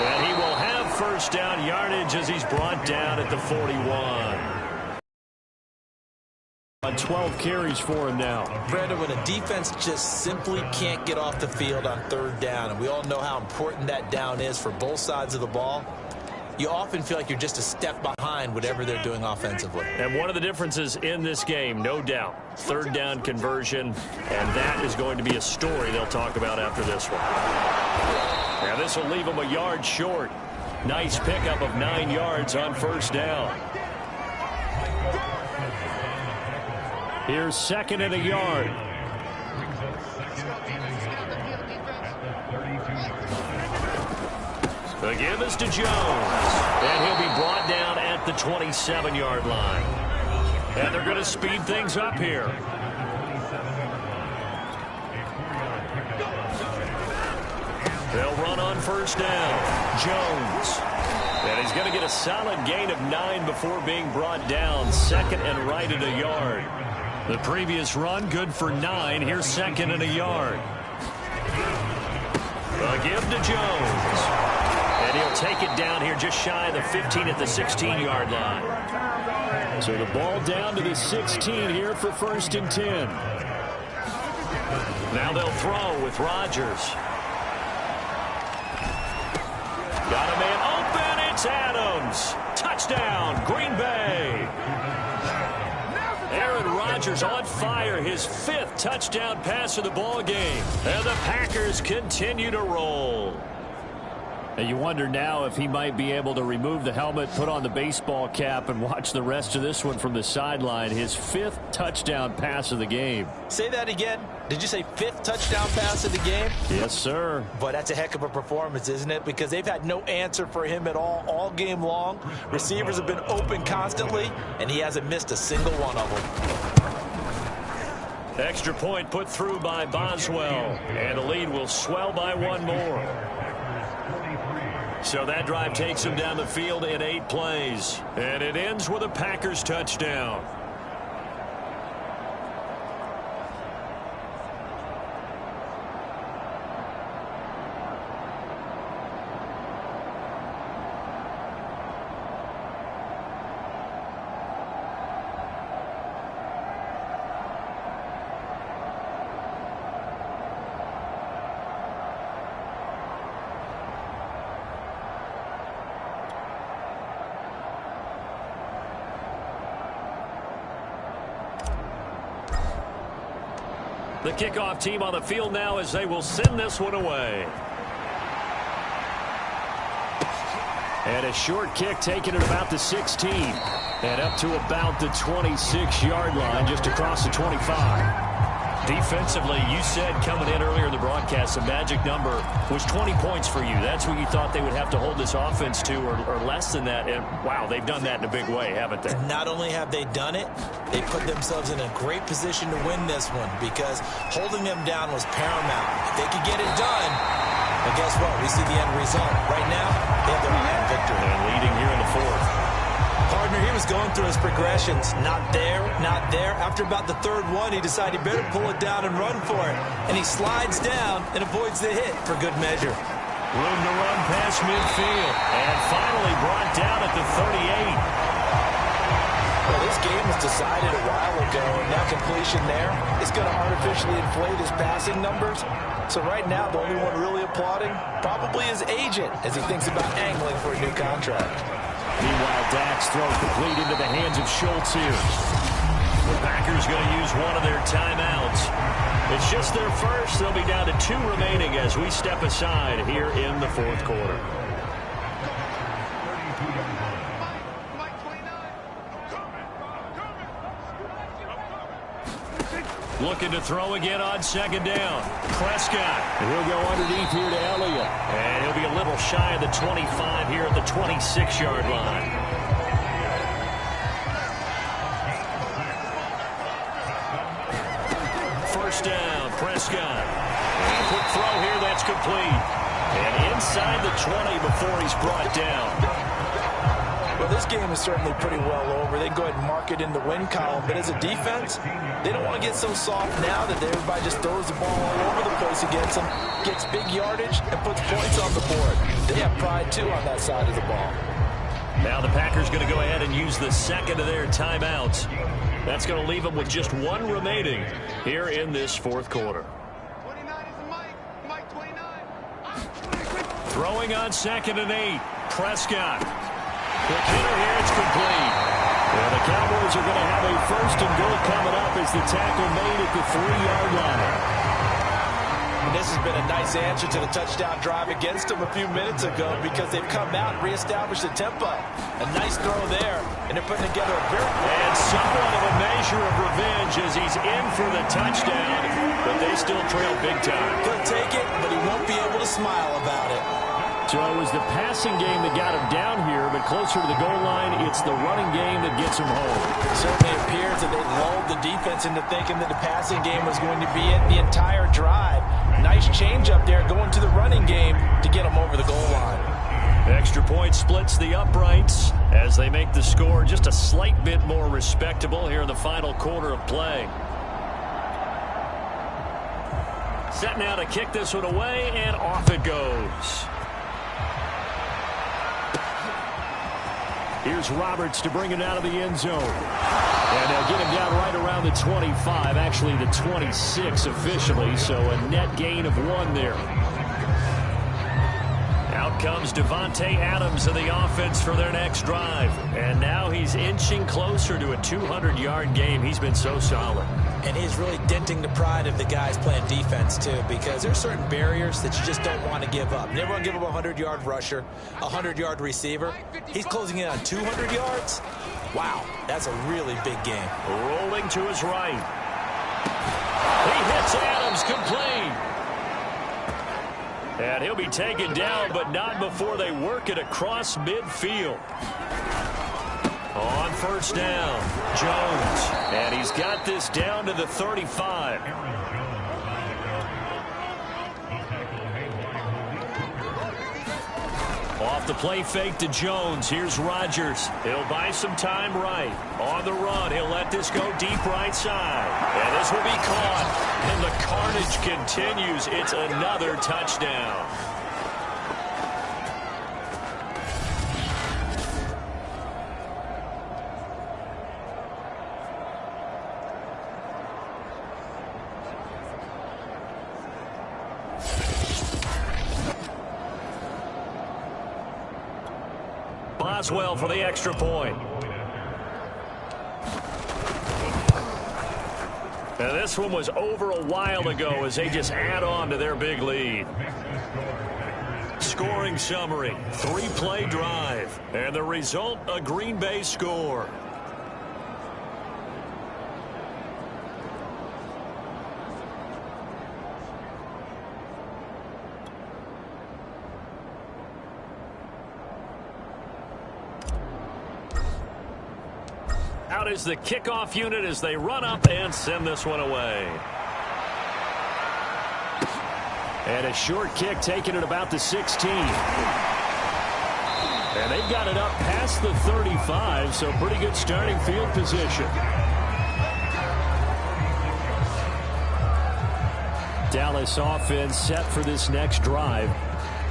And he will have first down yardage as he's brought down at the 41. On 12 carries for him now. Brandon, when a defense just simply can't get off the field on third down, and we all know how important that down is for both sides of the ball, you often feel like you're just a step behind whatever they're doing offensively. And one of the differences in this game, no doubt, third down conversion, and that is going to be a story they'll talk about after this one. Now this will leave them a yard short. Nice pickup of 9 yards on first down. Here's 2nd and a yard. The give is to Jones. And he'll be brought down at the 27-yard line. And they're going to speed things up here. They'll run on first down. Jones. And he's going to get a solid gain of 9 before being brought down. 2nd and right at a yard. The previous run, good for 9. Here's 2nd and a yard. A give to Jones. And he'll take it down here just shy of the 15 at the 16-yard line. So the ball down to the 16 here for 1st and 10. Now they'll throw with Rodgers. Got a man open. It's Adams. Touchdown, Green Bay. Aaron Rodgers on fire, his 5th touchdown pass of the ball game. And the Packers continue to roll. And you wonder now if he might be able to remove the helmet, put on the baseball cap, and watch the rest of this one from the sideline. His 5th touchdown pass of the game. Say that again. Did you say 5th touchdown pass of the game? Yes, sir. But that's a heck of a performance, isn't it? Because they've had no answer for him at all game long. Receivers have been open constantly, and he hasn't missed a single one of them. Extra point put through by Boswell. And the lead will swell by 1 more. So that drive takes him down the field in 8 plays. And it ends with a Packers touchdown. The kickoff team on the field now as they will send this one away. And a short kick taken at about the 16. And up to about the 26-yard line, just across the 25. Defensively, you said coming in earlier in the broadcast, the magic number was 20 points for you. That's what you thought they would have to hold this offense to, or less than that. And, wow, they've done that in a big way, haven't they? Not only have they done it, they put themselves in a great position to win this one because holding them down was paramount. If they could get it done, well, guess what? We see the end result. Right now, they have their eye on victory. And leading here in the 4th. Partner, he was going through his progressions. Not there, not there. After about the 3rd one, he decided he better pull it down and run for it. And he slides down and avoids the hit for good measure. Room to run past midfield. And finally brought down at the 38. Well, this game was decided a while ago, and now completion there is going to artificially inflate his passing numbers. So right now, the only one really applauding probably his agent as he thinks about angling for a new contract. Meanwhile, Dak's throw complete into the hands of Schultz here. The Packers going to use one of their timeouts. It's just their first. They'll be down to 2 remaining as we step aside here in the 4th quarter. Looking to throw again on 2nd down. Prescott. He'll go underneath here to Elliott. And he'll be a little shy of the 25 here at the 26-yard line. First down, Prescott. And a quick throw here, that's complete. And inside the 20 before he's brought down. Well, Well, this game is certainly pretty well over. They can go ahead and mark it in the win column. But as a defense, they don't want to get so soft now that everybody just throws the ball all over the place against them, gets big yardage, and puts points on the board. They have pride, too, on that side of the ball. Now the Packers going to go ahead and use the second of their timeouts. That's going to leave them with just one remaining here in this fourth quarter. 29 is Mike 29. Throwing on 2nd and 8. Prescott. Quick hitter here. It's complete. Well, the Cowboys are going to have a 1st and goal coming up as the tackle made at the 3-yard line. And this has been a nice answer to the touchdown drive against them a few minutes ago because they've come out and reestablished the tempo. A nice throw there, and they're putting together a very... And somewhat of a measure of revenge as he's in for the touchdown, but they still trail big time. He'll take it, but he won't be able to smile about it. So it was the passing game that got him down here, but closer to the goal line, it's the running game that gets him home. It certainly appears that they lulled the defense into thinking that the passing game was going to be it the entire drive. Nice change up there going to the running game to get them over the goal line. Extra point splits the uprights as they make the score just a slight bit more respectable here in the final quarter of play. Set now to kick this one away, and off it goes. Here's Roberts to bring it out of the end zone. And they'll get him down right around the 25, actually the 26 officially, so a net gain of 1 there. Out comes Devontae Adams of the offense for their next drive. And now he's inching closer to a 200-yard game. He's been so solid. And he's really denting the pride of the guys playing defense, too, because there's certain barriers that you just don't want to give up. Never want to give up a 100-yard rusher, a 100-yard receiver. He's closing in on 200 yards. Wow, that's a really big game. Rolling to his right. He hits Adams complete. And he'll be taken down, but not before they work it across midfield. On 1st down, Jones. And he's got this down to the 35. Off the play fake to Jones. Here's Rodgers. He'll buy some time right. On the run, he'll let this go deep right side. And this will be caught. And the carnage continues. It's another touchdown. Boswell for the extra point. Now this one was over a while ago as they just add on to their big lead. Scoring summary, 3-play drive, and the result, a Green Bay score. Out is the kickoff unit as they run up and send this one away. And a short kick taken at about the 16. And they've got it up past the 35, so pretty good starting field position. Dallas offense set for this next drive.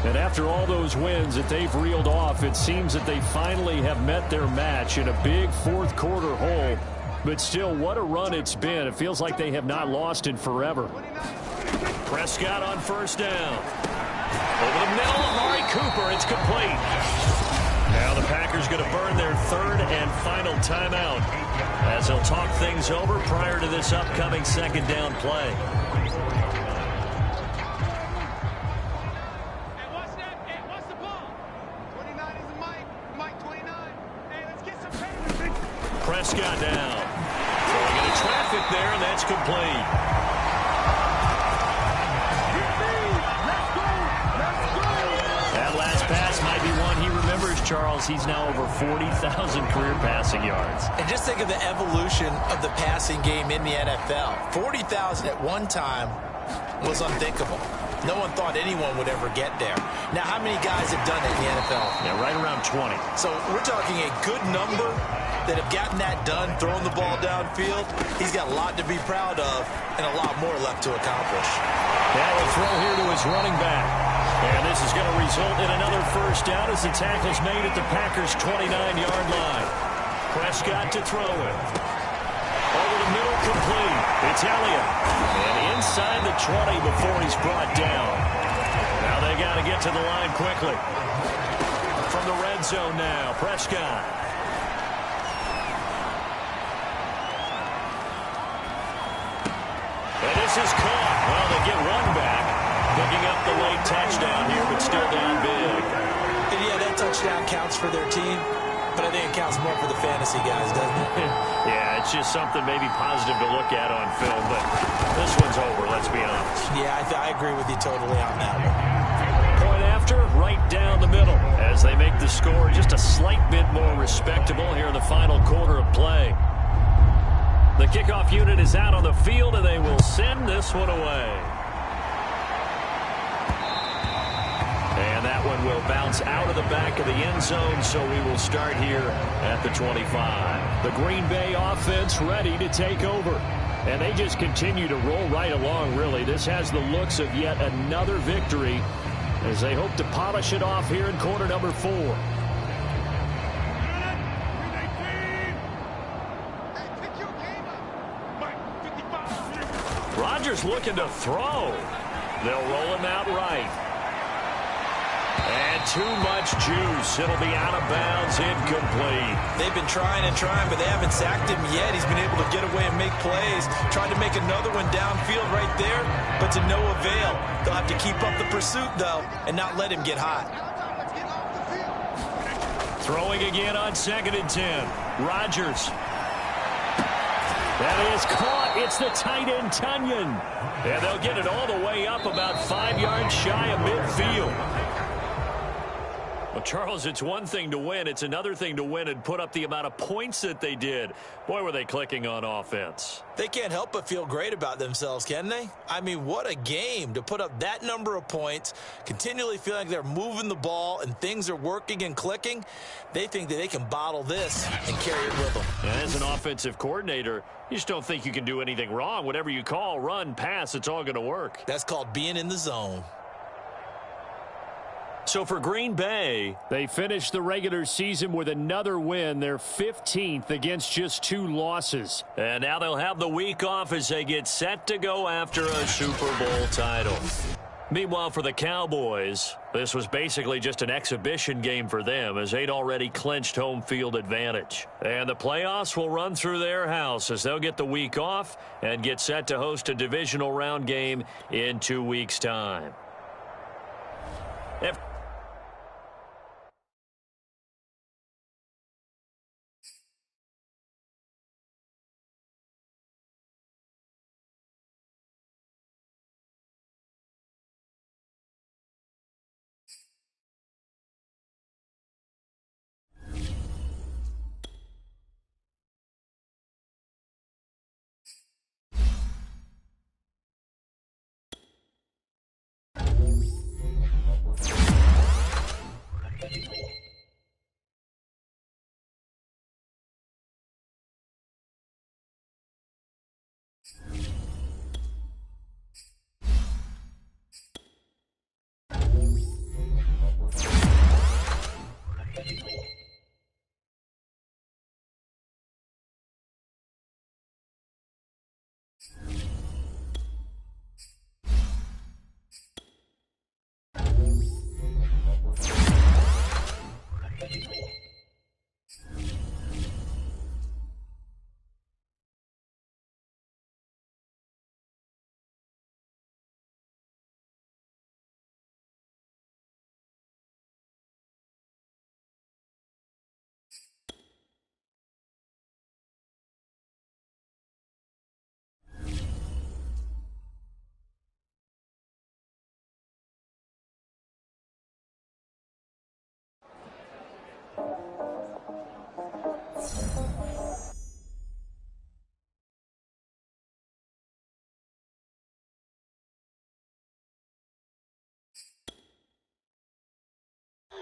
And after all those wins that they've reeled off, it seems that they finally have met their match in a big fourth quarter hole. But still, what a run it's been. It feels like they have not lost in forever. Prescott on 1st down. Over the middle, Amari Cooper. It's complete. Now the Packers going to burn their 3rd and final timeout as they'll talk things over prior to this upcoming 2nd down play. Prescott down. Throwing into traffic there, and that's complete. That last pass might be one he remembers, Charles. He's now over 40,000 career passing yards. And just think of the evolution of the passing game in the NFL. 40,000 at one time was unthinkable. No one thought anyone would ever get there. Now, how many guys have done it in the NFL? Yeah, right around 20. So we're talking a good number that have gotten that done, throwing the ball downfield. He's got a lot to be proud of and a lot more left to accomplish. That will throw here to his running back. And this is going to result in another first down as the tackle's made at the Packers' 29-yard line. Prescott to throw it. Over the middle, complete. It's Elliott. And inside the 20 before he's brought down. Now they got to get to the line quickly. From the red zone now, Prescott. And this is caught. Well, they get one back. Picking up the late touchdown here, but still down big. And yeah, that touchdown counts for their team, but I think it counts more for the fantasy guys, doesn't it? Yeah, it's just something maybe positive to look at on film, but this one's over, let's be honest. Yeah, I agree with you totally on that one. Point after, right down the middle, as they make the score just a slight bit more respectable here in the final quarter of play. The kickoff unit is out on the field, and they will send this one away. And that one will bounce out of the back of the end zone, so we will start here at the 25. The Green Bay offense ready to take over. And they just continue to roll right along, really. This has the looks of yet another victory as they hope to polish it off here in quarter number 4. Rodgers looking to throw. They'll roll him out right. And too much juice. It'll be out of bounds, incomplete. They've been trying and trying, but they haven't sacked him yet. He's been able to get away and make plays. Tried to make another one downfield right there, but to no avail. They'll have to keep up the pursuit, though, and not let him get hot. Throwing again on 2nd and 10. Rodgers. That is caught. It's the tight end, Tunyon. And they'll get it all the way up about 5 yards shy of midfield. Well, Charles, it's one thing to win. It's another thing to win and put up the amount of points that they did. Boy, were they clicking on offense. They can't help but feel great about themselves, can they? I mean, what a game to put up that number of points, continually feeling like they're moving the ball and things are working and clicking. They think that they can bottle this and carry it with them. And as an offensive coordinator, you just don't think you can do anything wrong. Whatever you call, run, pass, it's all going to work. That's called being in the zone. So for Green Bay, they finished the regular season with another win, their 15th against just 2 losses. And now they'll have the week off as they get set to go after a Super Bowl title. Meanwhile, for the Cowboys, this was basically just an exhibition game for them as they'd already clinched home field advantage. And the playoffs will run through their house as they'll get the week off and get set to host a divisional round game in 2 weeks' time.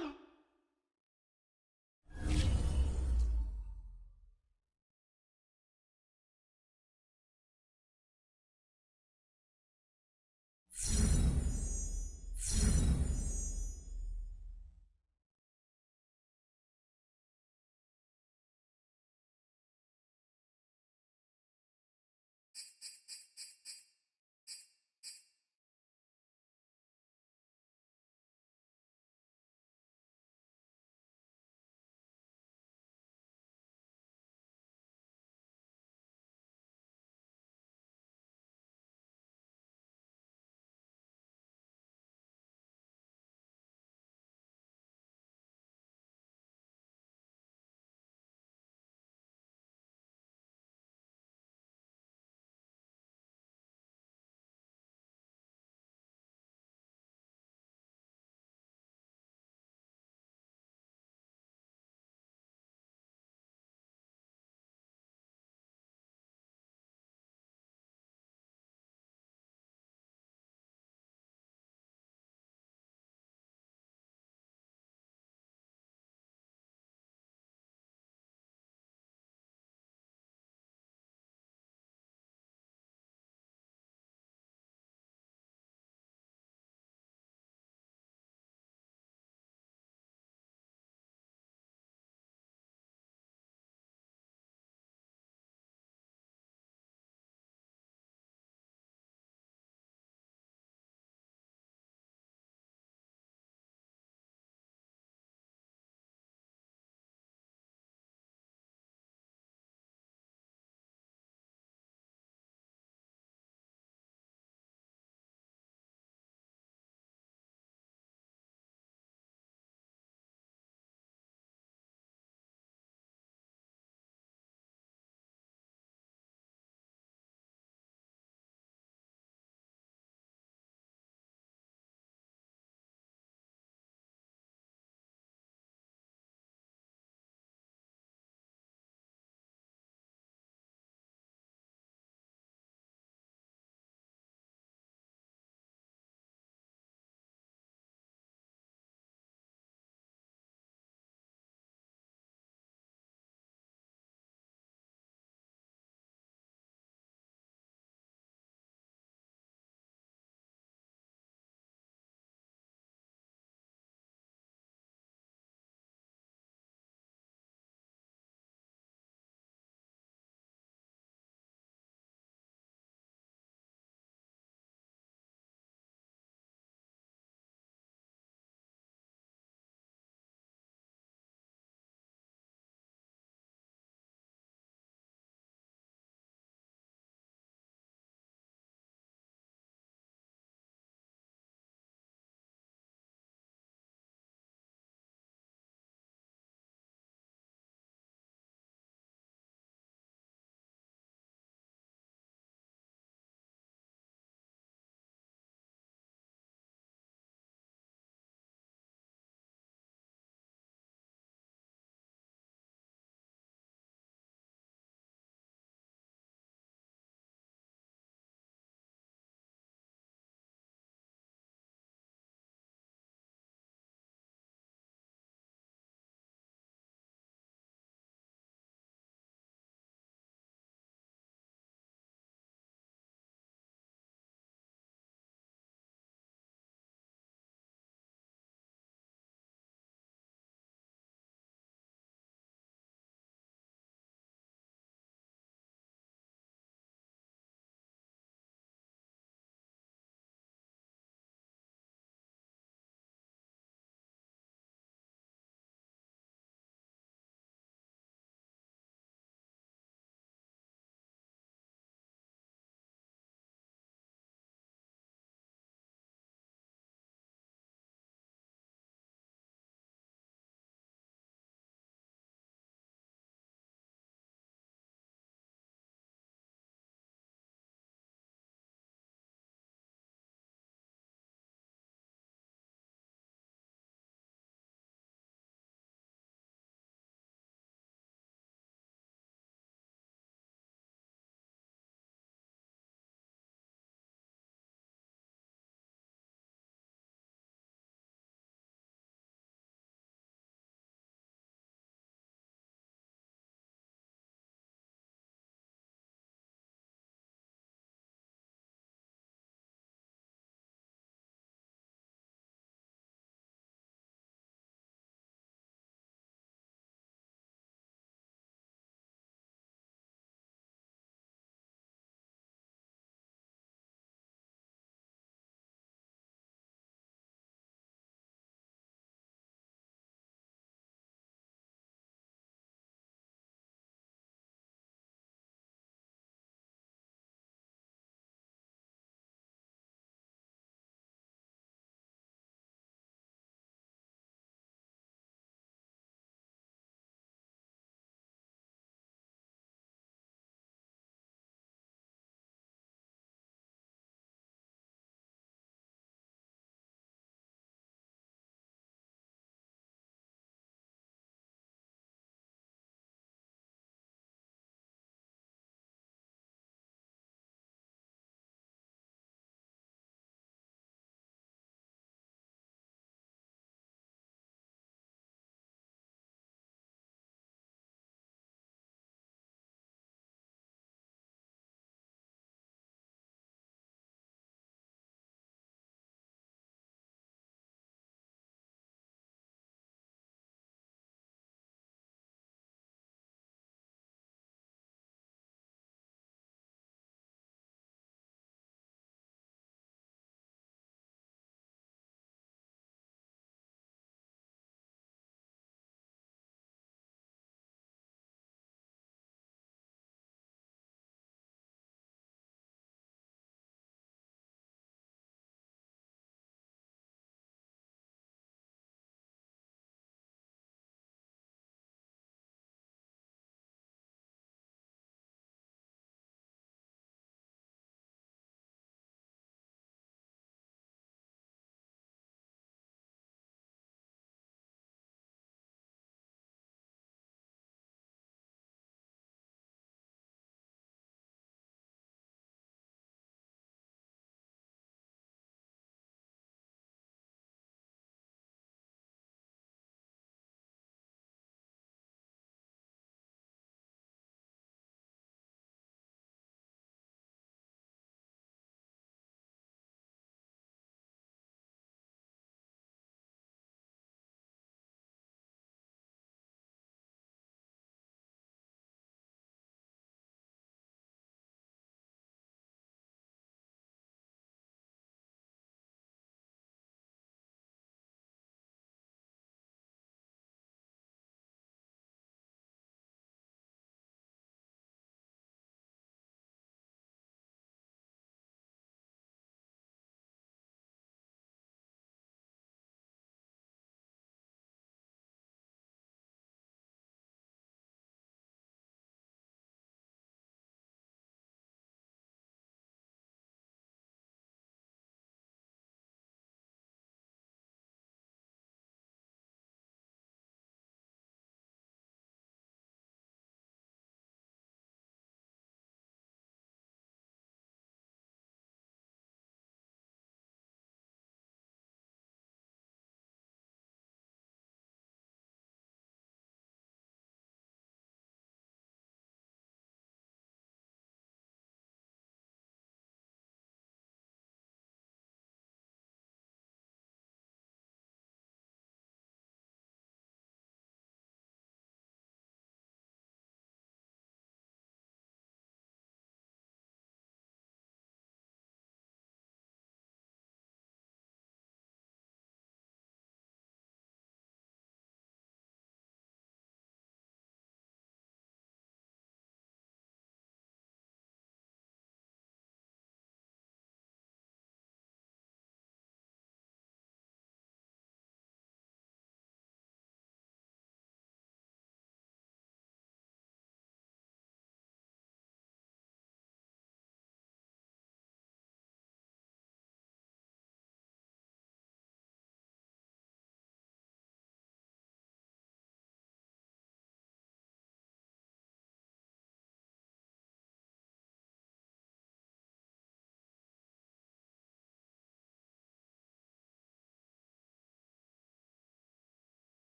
Mike.